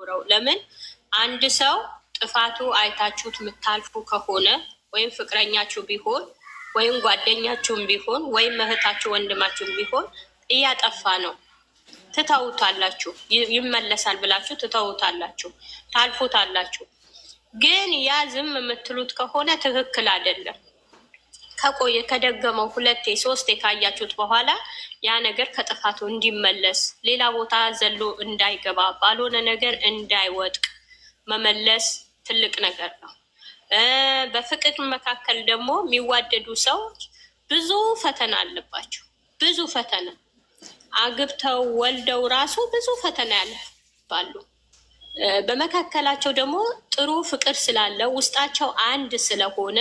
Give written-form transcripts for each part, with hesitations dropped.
ማተኩረው። ለምን አንድ ሰው ጥፋቱ አይታችሁት የምታልፉ ከሆነ ወይም ፍቅረኛችሁ ቢሆን ወይም ጓደኛችሁም ቢሆን ወይም እህታችሁ ወንድማችሁም ቢሆን እያጠፋ ነው፣ ትተውታላችሁ። ይመለሳል ብላችሁ ትተውታላችሁ፣ ታልፎታላችሁ። ግን ያ ዝም የምትሉት ከሆነ ትክክል አይደለም። ከቆየ ከደገመው 2 3 ካያችሁት በኋላ ያ ነገር ከጥፋቱ እንዲመለስ ሌላ ቦታ ዘሎ እንዳይገባ ባልሆነ ነገር እንዳይወድቅ መመለስ ትልቅ ነገር ነው። በፍቅር መካከል ደግሞ የሚዋደዱ ሰዎች ብዙ ፈተና አለባቸው። ብዙ ፈተና አግብተው ወልደው ራሱ ብዙ ፈተና ያልፋሉ። በመካከላቸው ደግሞ ጥሩ ፍቅር ስላለ ውስጣቸው አንድ ስለሆነ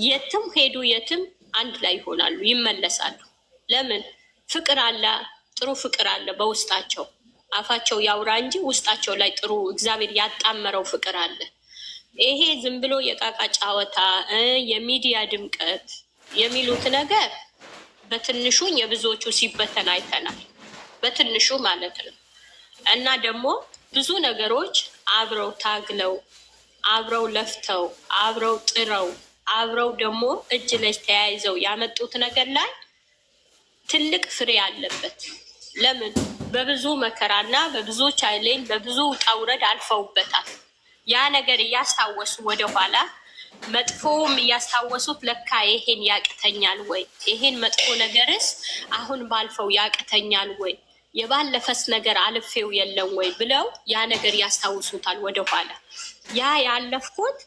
የትም ሄዱ የትም አንድ ላይ ይሆናሉ፣ ይመለሳሉ። ለምን? ፍቅር አለ፣ ጥሩ ፍቅር አለ በውስጣቸው። አፋቸው ያውራ እንጂ ውስጣቸው ላይ ጥሩ እግዚአብሔር ያጣመረው ፍቅር አለ። ይሄ ዝም ብሎ የቃቃ ጫወታ፣ የሚዲያ ድምቀት የሚሉት ነገር በትንሹ የብዙዎቹ ሲበተን አይተናል። በትንሹ ማለት ነው። እና ደግሞ ብዙ ነገሮች አብረው ታግለው አብረው ለፍተው አብረው ጥረው አብረው ደግሞ እጅ ለእጅ ተያይዘው ያመጡት ነገር ላይ ትልቅ ፍሬ አለበት። ለምን? በብዙ መከራና በብዙ ቻይሌን በብዙ ውጣ ውረድ አልፈውበታል። ያ ነገር እያስታወሱ ወደኋላ መጥፎም እያስታወሱት ለካ ይሄን ያቅተኛል ወይ፣ ይሄን መጥፎ ነገርስ አሁን ባልፈው ያቅተኛል ወይ፣ የባለፈስ ነገር አልፌው የለም ወይ ብለው ያ ነገር ያስታውሱታል ወደኋላ። ያ ያለፍኩት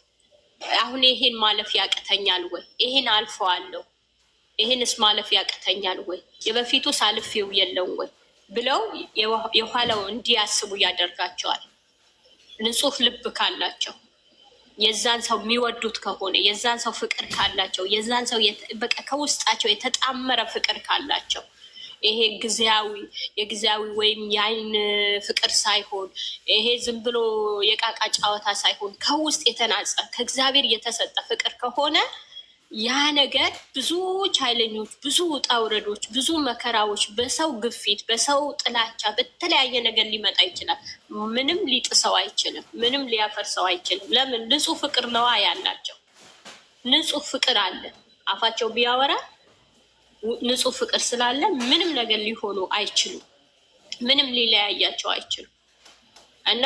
አሁን ይሄን ማለፍ ያቅተኛል ወይ፣ ይሄን አልፈዋለሁ፣ ይሄንስ ማለፍ ያቅተኛል ወይ፣ የበፊቱስ አልፌው የለም ወይ ብለው የኋላው እንዲያስቡ ያደርጋቸዋል። ንጹህ ልብ ካላቸው፣ የዛን ሰው የሚወዱት ከሆነ፣ የዛን ሰው ፍቅር ካላቸው፣ የዛን ሰው በቃ ከውስጣቸው የተጣመረ ፍቅር ካላቸው፣ ይሄ የጊዜያዊ ወይም የአይን ፍቅር ሳይሆን ይሄ ዝም ብሎ የቃቃ ጨዋታ ሳይሆን ከውስጥ የተናጸ ከእግዚአብሔር የተሰጠ ፍቅር ከሆነ ያ ነገር ብዙ ቻይለኞች፣ ብዙ ውጣ ውረዶች፣ ብዙ መከራዎች፣ በሰው ግፊት፣ በሰው ጥላቻ፣ በተለያየ ነገር ሊመጣ ይችላል። ምንም ሊጥሰው አይችልም። ምንም ሊያፈርሰው አይችልም። ለምን? ንጹህ ፍቅር ነዋ ያላቸው። ንጹህ ፍቅር አለ። አፋቸው ቢያወራ ንጹህ ፍቅር ስላለ ምንም ነገር ሊሆኑ አይችሉም። ምንም ሊለያያቸው አይችሉም። እና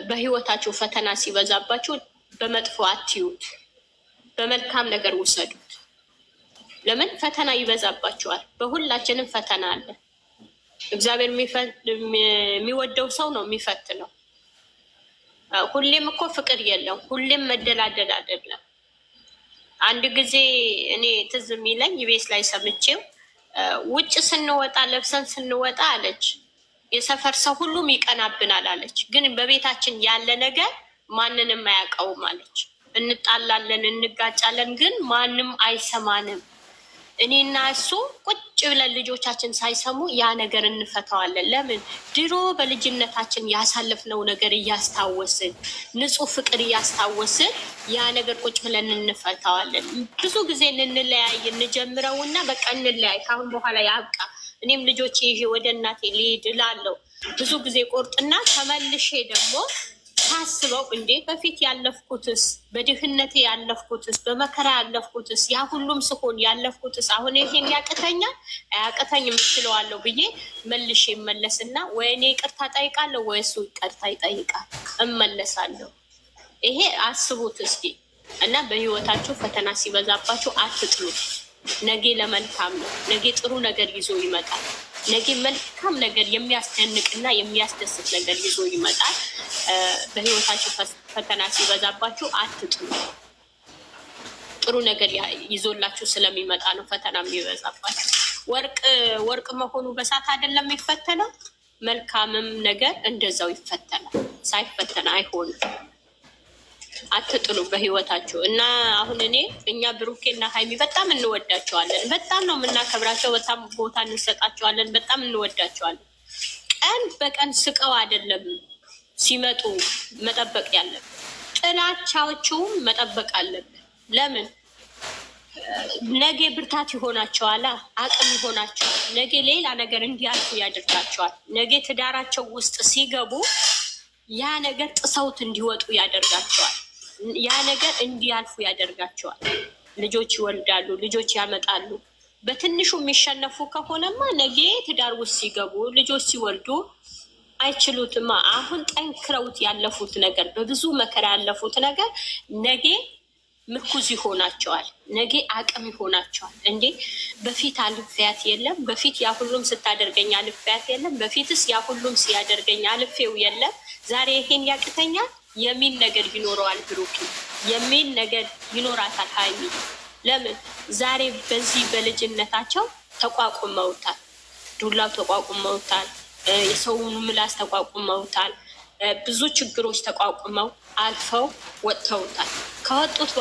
በህይወታቸው ፈተና ሲበዛባቸው በመጥፎ አትዩት፣ በመልካም ነገር ውሰዱት። ለምን? ፈተና ይበዛባቸዋል። በሁላችንም ፈተና አለ። እግዚአብሔር የሚወደው ሰው ነው የሚፈትነው። ሁሌም እኮ ፍቅር የለም። ሁሌም መደላደል አይደለም። አንድ ጊዜ እኔ ትዝ የሚለኝ ቤት ላይ ሰምቼው ውጭ ስንወጣ ለብሰን ስንወጣ አለች የሰፈር ሰው ሁሉም ይቀናብናል አለች። ግን በቤታችን ያለ ነገር ማንንም አያውቀውም አለች። እንጣላለን፣ እንጋጫለን፣ ግን ማንም አይሰማንም። እኔና እሱ ቁጭ ብለን ልጆቻችን ሳይሰሙ ያ ነገር እንፈታዋለን። ለምን? ድሮ በልጅነታችን ያሳለፍነው ነገር እያስታወስን፣ ንጹህ ፍቅር እያስታወስን ያ ነገር ቁጭ ብለን እንፈታዋለን። ብዙ ጊዜ እንለያይ እንጀምረውና በቃ እንለያይ፣ ካሁን በኋላ ያብቃ፣ እኔም ልጆቼ ይዤ ወደ እናቴ ልሄድ እላለሁ። ብዙ ጊዜ ቆርጥና ተመልሼ ደግሞ ታስበው እንዴ በፊት ያለፍኩትስ፣ በድህነቴ ያለፍኩትስ፣ በመከራ ያለፍኩትስ፣ ያ ሁሉም ስሆን ያለፍኩትስ አሁን ይሄን ያቅተኛል አያቅተኝ የምትለዋለሁ ብዬ መልሼ እመለስና ወይ እኔ ይቅርታ ጠይቃለሁ ወይ እሱ ይቅርታ ይጠይቃል፣ እመለሳለሁ። ይሄ አስቡት እስኪ። እና በህይወታችሁ ፈተና ሲበዛባችሁ አትጥሉት። ነገ ለመልካም ነው። ነገ ጥሩ ነገር ይዞ ይመጣል። ነገ መልካም ነገር የሚያስደንቅና የሚያስደስት ነገር ይዞ ይመጣል። በህይወታችሁ ፈተና ሲበዛባችሁ አትጥሉ። ጥሩ ነገር ይዞላችሁ ስለሚመጣ ነው ፈተና የሚበዛባችሁ። ወርቅ መሆኑ በሳት አይደለም የሚፈተነው። መልካምም ነገር እንደዛው ይፈተናል። ሳይፈተና አይሆንም። አትጥሉ በህይወታችሁ። እና አሁን እኛ ብሩኬ እና ሀይሚ በጣም እንወዳቸዋለን። በጣም ነው የምናከብራቸው። በጣም ቦታ እንሰጣቸዋለን። በጣም እንወዳቸዋለን። ቀን በቀን ስቀው አይደለም ሲመጡ መጠበቅ ያለብን፣ ጥላቻዎቹም መጠበቅ አለብን። ለምን? ነገ ብርታት ይሆናቸዋል፣ አቅም ይሆናቸዋል። ነገ ሌላ ነገር እንዲያልፉ ያደርጋቸዋል። ነገ ትዳራቸው ውስጥ ሲገቡ ያ ነገር ጥሰውት እንዲወጡ ያደርጋቸዋል። ያ ነገር እንዲያልፉ ያደርጋቸዋል። ልጆች ይወልዳሉ፣ ልጆች ያመጣሉ። በትንሹ የሚሸነፉ ከሆነማ ነገ ትዳር ውስጥ ሲገቡ ልጆች ሲወልዱ አይችሉትማ። አሁን ጠንክረውት ያለፉት ነገር፣ በብዙ መከራ ያለፉት ነገር ነገ ምርኩዝ ይሆናቸዋል። ነገ አቅም ይሆናቸዋል። እንዴ በፊት አልፌያት የለም? በፊት ያ ሁሉም ስታደርገኝ አልፌያት የለም? በፊትስ ያ ሁሉም ሲያደርገኝ አልፌው የለም? ዛሬ ይሄን ያቅተኛል የሚል ነገር ይኖረዋል። ብሩክ የሚል ነገር ይኖራታል ሀይሚ። ለምን ዛሬ በዚህ በልጅነታቸው ተቋቁመውታል። ዱላው ተቋቁመውታል። የሰውን ምላስ ተቋቁመውታል። ብዙ ችግሮች ተቋቁመው አልፈው ወጥተውታል። ከወጡት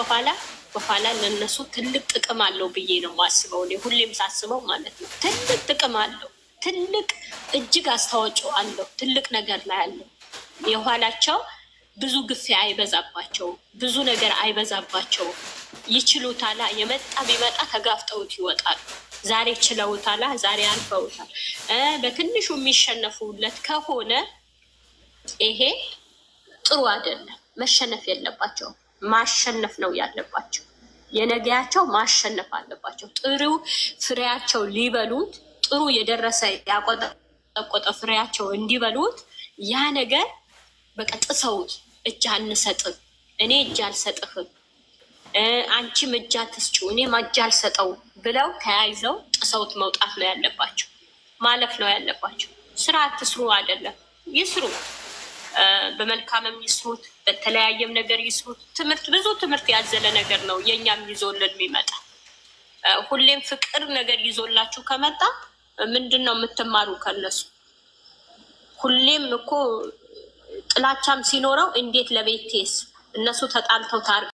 በኋላ ለነሱ ትልቅ ጥቅም አለው ብዬ ነው ማስበው። እኔ ሁሌም ሳስበው ማለት ነው ትልቅ ጥቅም አለው። ትልቅ እጅግ አስተዋጽኦ አለው። ትልቅ ነገር ላይ አለው። የኋላቸው ብዙ ግፊያ አይበዛባቸው፣ ብዙ ነገር አይበዛባቸው። ይችሉታላ። የመጣ ቢመጣ ተጋፍጠውት ይወጣሉ። ዛሬ ችለውታላ። ዛሬ አልፈውታል። በትንሹ የሚሸነፉለት ከሆነ ይሄ ጥሩ አይደለም። መሸነፍ የለባቸው፣ ማሸነፍ ነው ያለባቸው። የነገያቸው ማሸነፍ አለባቸው። ጥሩ ፍሬያቸው ሊበሉት፣ ጥሩ የደረሰ ያቆጠቆጠ ፍሬያቸው እንዲበሉት ያ ነገር በቃ ጥሰውት እጅ አንሰጥም፣ እኔ እጅ አልሰጥህም፣ አንቺም እጅ አትስጪው፣ እኔም እጅ አልሰጠው ብለው ተያይዘው ጥሰውት መውጣት ነው ያለባቸው፣ ማለፍ ነው ያለባቸው። ስራ አትስሩ አይደለም፣ ይስሩ። በመልካምም ይስሩት፣ በተለያየም ነገር ይስሩት። ትምህርት ብዙ ትምህርት ያዘለ ነገር ነው የእኛም ይዞልን የሚመጣ። ሁሌም ፍቅር ነገር ይዞላችሁ ከመጣ ምንድን ነው የምትማሩ ከነሱ? ሁሌም እኮ ጥላቻም ሲኖረው እንዴት ለቤቴስ እነሱ ተጣልተው ታር